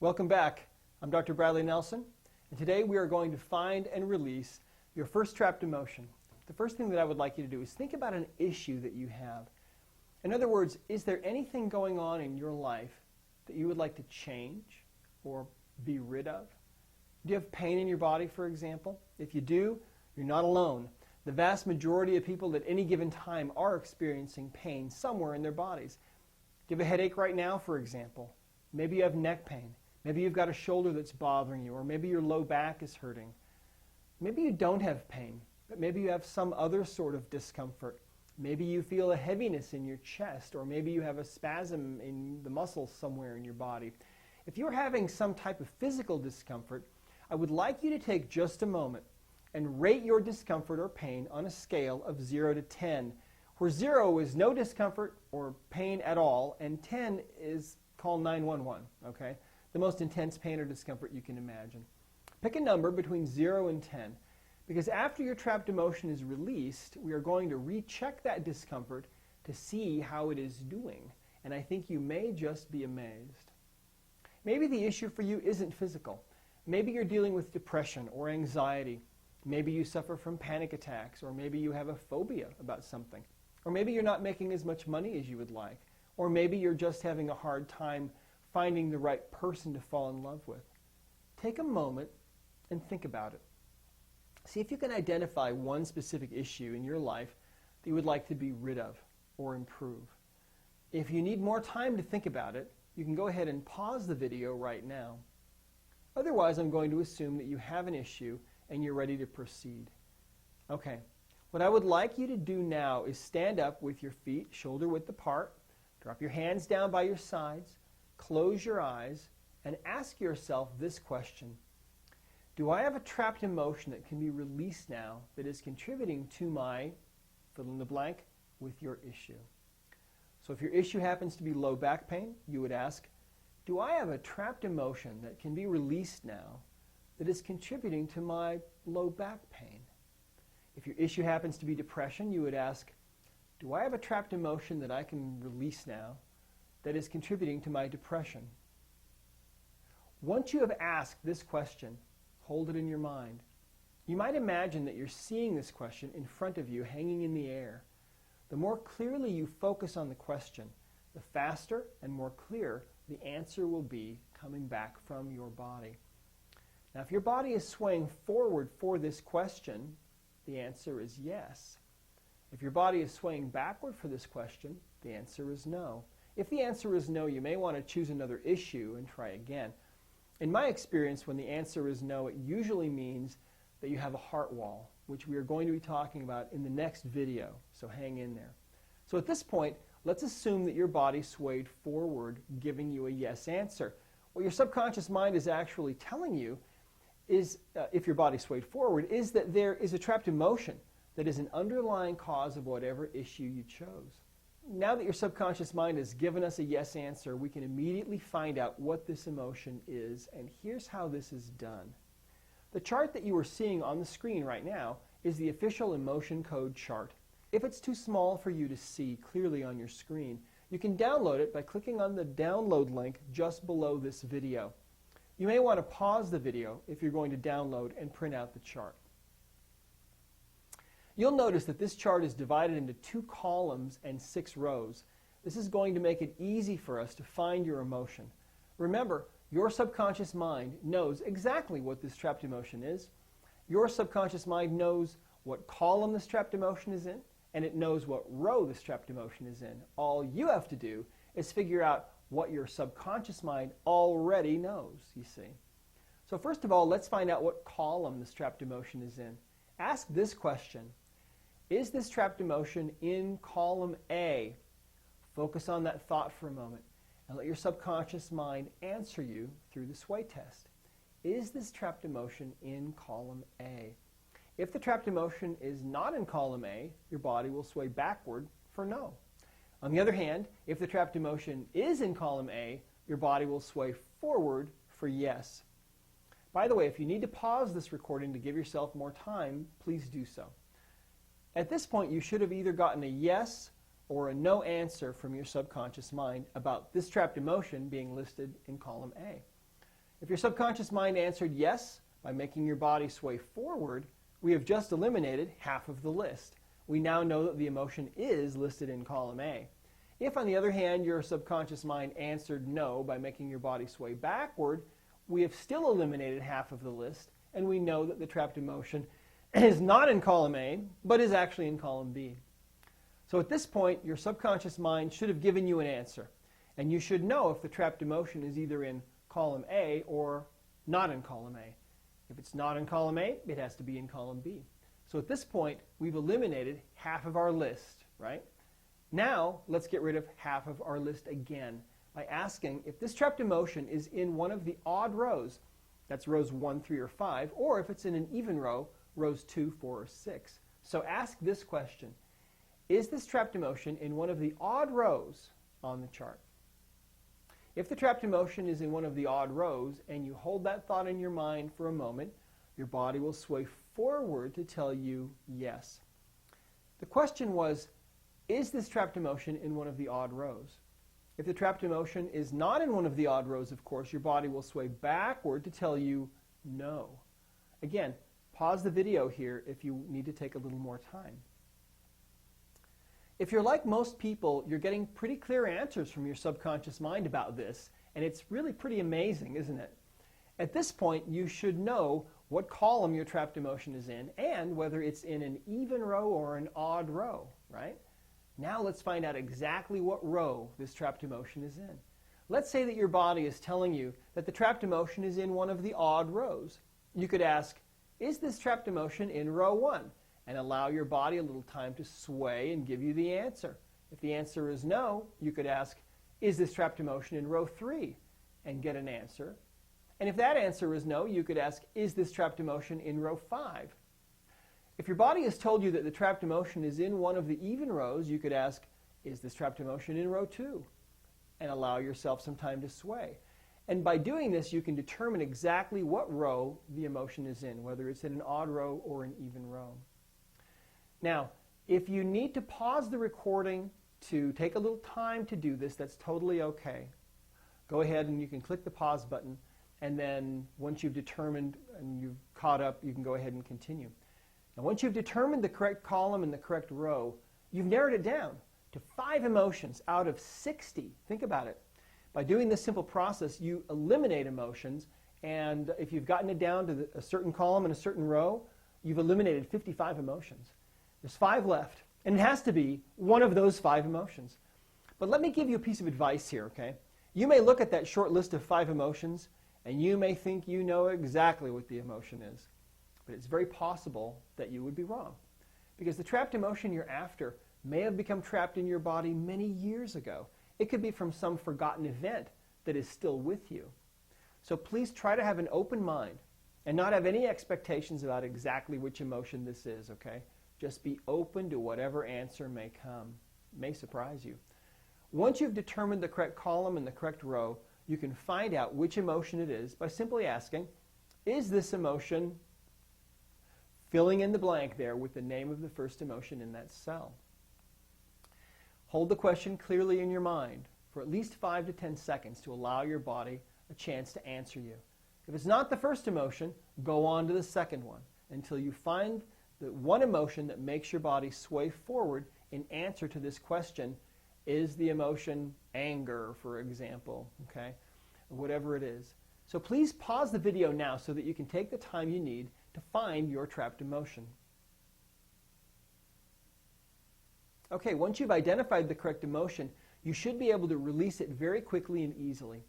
Welcome back. I'm Dr. Bradley Nelson, and today we are going to find and release your first trapped emotion. The first thing that I would like you to do is think about an issue that you have. In other words, is there anything going on in your life that you would like to change or be rid of? Do you have pain in your body, for example? If you do, you're not alone. The vast majority of people at any given time are experiencing pain somewhere in their bodies. Do you have a headache right now, for example? Maybe you have neck pain. Maybe you've got a shoulder that's bothering you, or maybe your low back is hurting. Maybe you don't have pain, but maybe you have some other sort of discomfort. Maybe you feel a heaviness in your chest, or maybe you have a spasm in the muscles somewhere in your body. If you're having some type of physical discomfort, I would like you to take just a moment and rate your discomfort or pain on a scale of 0 to 10, where 0 is no discomfort or pain at all, and 10 is call 911, okay? The most intense pain or discomfort you can imagine. Pick a number between 0 and 10, because after your trapped emotion is released, we are going to recheck that discomfort to see how it is doing, and I think you may just be amazed. Maybe the issue for you isn't physical. Maybe you're dealing with depression or anxiety. Maybe you suffer from panic attacks, or maybe you have a phobia about something. Or maybe you're not making as much money as you would like. Or maybe you're just having a hard time finding the right person to fall in love with. Take a moment and think about it. See if you can identify one specific issue in your life that you would like to be rid of or improve. If you need more time to think about it, you can go ahead and pause the video right now. Otherwise, I'm going to assume that you have an issue and you're ready to proceed. Okay, what I would like you to do now is stand up with your feet shoulder width apart, drop your hands down by your sides, close your eyes, and ask yourself this question. Do I have a trapped emotion that can be released now that is contributing to my fill in the blank with your issue? So if your issue happens to be low back pain, you would ask, do I have a trapped emotion that can be released now that is contributing to my low back pain? If your issue happens to be depression, you would ask, do I have a trapped emotion that I can release now that is contributing to my depression? Once you have asked this question, hold it in your mind. You might imagine that you're seeing this question in front of you hanging in the air. The more clearly you focus on the question, the faster and more clear the answer will be coming back from your body. Now, if your body is swaying forward for this question, the answer is yes. If your body is swaying backward for this question, the answer is no. If the answer is no, you may want to choose another issue and try again. In my experience, when the answer is no, it usually means that you have a heart wall, which we are going to be talking about in the next video, so hang in there. So at this point, let's assume that your body swayed forward, giving you a yes answer. What your subconscious mind is actually telling you is, if your body swayed forward, is that there is a trapped emotion that is an underlying cause of whatever issue you chose. Now that your subconscious mind has given us a yes answer, we can immediately find out what this emotion is, and here's how this is done. The chart that you are seeing on the screen right now is the official emotion code chart. If it's too small for you to see clearly on your screen, you can download it by clicking on the download link just below this video. You may want to pause the video if you're going to download and print out the chart. You'll notice that this chart is divided into 2 columns and 6 rows. This is going to make it easy for us to find your emotion. Remember, your subconscious mind knows exactly what this trapped emotion is. Your subconscious mind knows what column this trapped emotion is in, and it knows what row this trapped emotion is in. All you have to do is figure out what your subconscious mind already knows, you see. So first of all, let's find out what column this trapped emotion is in. Ask this question. Is this trapped emotion in column A? Focus on that thought for a moment and let your subconscious mind answer you through the sway test. Is this trapped emotion in column A? If the trapped emotion is not in column A, your body will sway backward for no. On the other hand, if the trapped emotion is in column A, your body will sway forward for yes. By the way, if you need to pause this recording to give yourself more time, please do so. At this point, you should have either gotten a yes or a no answer from your subconscious mind about this trapped emotion being listed in column A. If your subconscious mind answered yes by making your body sway forward, we have just eliminated half of the list. We now know that the emotion is listed in column A. If, on the other hand, your subconscious mind answered no by making your body sway backward, we have still eliminated half of the list, and we know that the trapped emotion is not in column A, but is actually in column B. So at this point, your subconscious mind should have given you an answer, and you should know if the trapped emotion is either in column A or not in column A. If it's not in column A, it has to be in column B. So at this point, we've eliminated half of our list, right? Now, let's get rid of half of our list again by asking if this trapped emotion is in one of the odd rows, that's rows 1, 3, or 5, or if it's in an even row, rows 2, 4, or 6. So ask this question: is this trapped emotion in one of the odd rows on the chart? If the trapped emotion is in one of the odd rows and you hold that thought in your mind for a moment, your body will sway forward to tell you yes. The question was, is this trapped emotion in one of the odd rows? If the trapped emotion is not in one of the odd rows, of course, your body will sway backward to tell you no. Again, pause the video here if you need to take a little more time. If you're like most people, you're getting pretty clear answers from your subconscious mind about this, and it's really pretty amazing, isn't it? At this point, you should know what column your trapped emotion is in and whether it's in an even row or an odd row, right? Now let's find out exactly what row this trapped emotion is in. Let's say that your body is telling you that the trapped emotion is in one of the odd rows. You could ask, is this trapped emotion in row 1? And allow your body a little time to sway and give you the answer. If the answer is no, you could ask, is this trapped emotion in row 3? And get an answer. And if that answer is no, you could ask, is this trapped emotion in row 5? If your body has told you that the trapped emotion is in one of the even rows, you could ask, is this trapped emotion in row 2? And allow yourself some time to sway. And by doing this, you can determine exactly what row the emotion is in, whether it's in an odd row or an even row. Now, if you need to pause the recording to take a little time to do this, that's totally okay. Go ahead and you can click the pause button, and then once you've determined and you've caught up, you can go ahead and continue. Now, once you've determined the correct column and the correct row, you've narrowed it down to 5 emotions out of 60. Think about it. By doing this simple process, you eliminate emotions, and if you've gotten it down to a certain column and a certain row, you've eliminated 55 emotions. There's 5 left, and it has to be one of those 5 emotions. But let me give you a piece of advice here, okay? You may look at that short list of 5 emotions, and you may think you know exactly what the emotion is. But it's very possible that you would be wrong, because the trapped emotion you're after may have become trapped in your body many years ago. It could be from some forgotten event that is still with you. So please try to have an open mind and not have any expectations about exactly which emotion this is, okay? Just be open to whatever answer may come. It may surprise you. Once you've determined the correct column and the correct row, you can find out which emotion it is by simply asking, is this emotion, filling in the blank there with the name of the first emotion in that cell. Hold the question clearly in your mind for at least 5 to 10 seconds to allow your body a chance to answer you. If it's not the first emotion, go on to the second one until you find the one emotion that makes your body sway forward in answer to this question. Is the emotion anger, for example, okay? Or whatever it is. So please pause the video now so that you can take the time you need to find your trapped emotion. Okay, once you've identified the correct emotion, you should be able to release it very quickly and easily.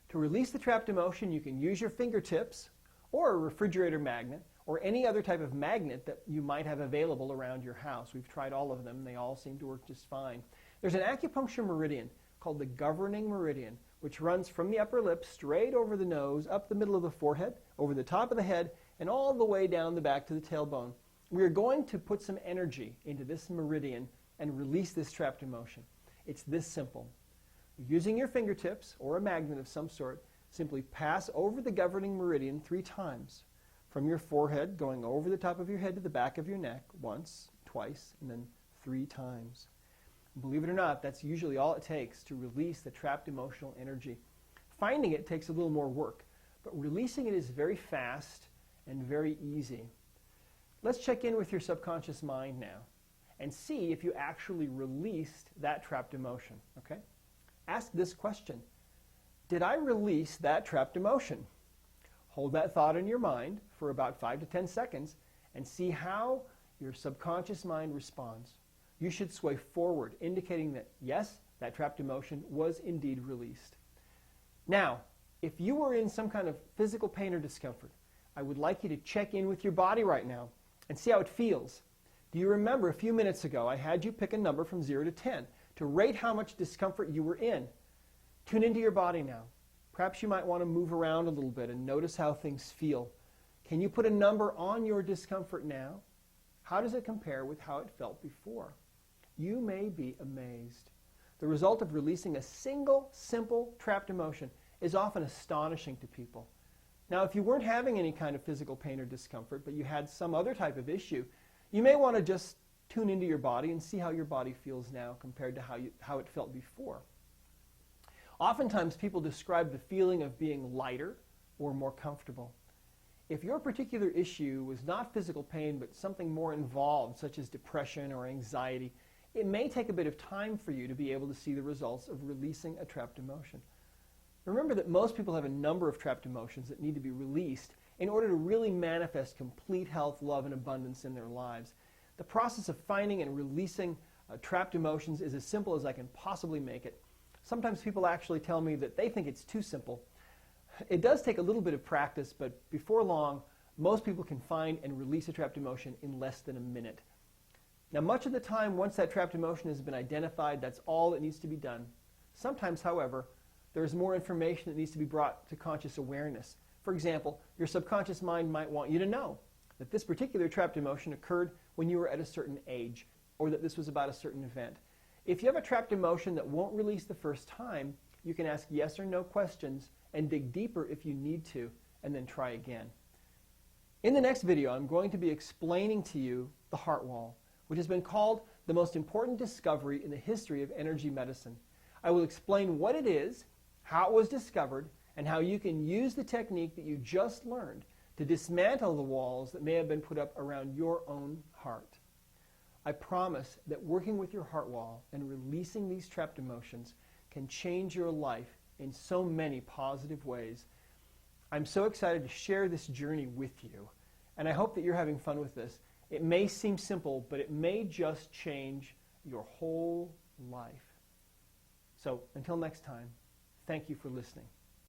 To release the trapped emotion, you can use your fingertips or a refrigerator magnet or any other type of magnet that you might have available around your house. We've tried all of them, and they all seem to work just fine. There's an acupuncture meridian called the governing meridian, which runs from the upper lip straight over the nose, up the middle of the forehead, over the top of the head, and all the way down the back to the tailbone. We are going to put some energy into this meridian and release this trapped emotion. It's this simple. Using your fingertips or a magnet of some sort, simply pass over the governing meridian 3 times. From your forehead, going over the top of your head to the back of your neck, once, twice, and then 3 times. Believe it or not, that's usually all it takes to release the trapped emotional energy. Finding it takes a little more work, but releasing it is very fast and very easy. Let's check in with your subconscious mind now and see if you actually released that trapped emotion, okay? Ask this question: did I release that trapped emotion? Hold that thought in your mind for about 5 to 10 seconds and see how your subconscious mind responds. You should sway forward, indicating that, yes, that trapped emotion was indeed released. Now, if you were in some kind of physical pain or discomfort, I would like you to check in with your body right now and see how it feels. Do you remember a few minutes ago I had you pick a number from 0 to 10 to rate how much discomfort you were in? Tune into your body now. Perhaps you might want to move around a little bit and notice how things feel. Can you put a number on your discomfort now? How does it compare with how it felt before? You may be amazed. The result of releasing a single, simple, trapped emotion is often astonishing to people. Now, if you weren't having any kind of physical pain or discomfort, but you had some other type of issue, you may want to just tune into your body and see how your body feels now compared to how it felt before. Oftentimes, people describe the feeling of being lighter or more comfortable. If your particular issue was not physical pain, but something more involved, such as depression or anxiety, it may take a bit of time for you to be able to see the results of releasing a trapped emotion. Remember that most people have a number of trapped emotions that need to be released in order to really manifest complete health, love, and abundance in their lives. The process of finding and releasing trapped emotions is as simple as I can possibly make it. Sometimes people actually tell me that they think it's too simple. It does take a little bit of practice, but before long, most people can find and release a trapped emotion in less than a minute. Now, much of the time, once that trapped emotion has been identified, that's all that needs to be done. Sometimes, however, there's more information that needs to be brought to conscious awareness. For example, your subconscious mind might want you to know that this particular trapped emotion occurred when you were at a certain age, or that this was about a certain event. If you have a trapped emotion that won't release the first time, you can ask yes or no questions and dig deeper if you need to, and then try again. In the next video, I'm going to be explaining to you the heart wall, which has been called the most important discovery in the history of energy medicine. I will explain what it is, how it was discovered, and how you can use the technique that you just learned to dismantle the walls that may have been put up around your own heart. I promise that working with your heart wall and releasing these trapped emotions can change your life in so many positive ways. I'm so excited to share this journey with you, and I hope that you're having fun with this. It may seem simple, but it may just change your whole life. So until next time, thank you for listening.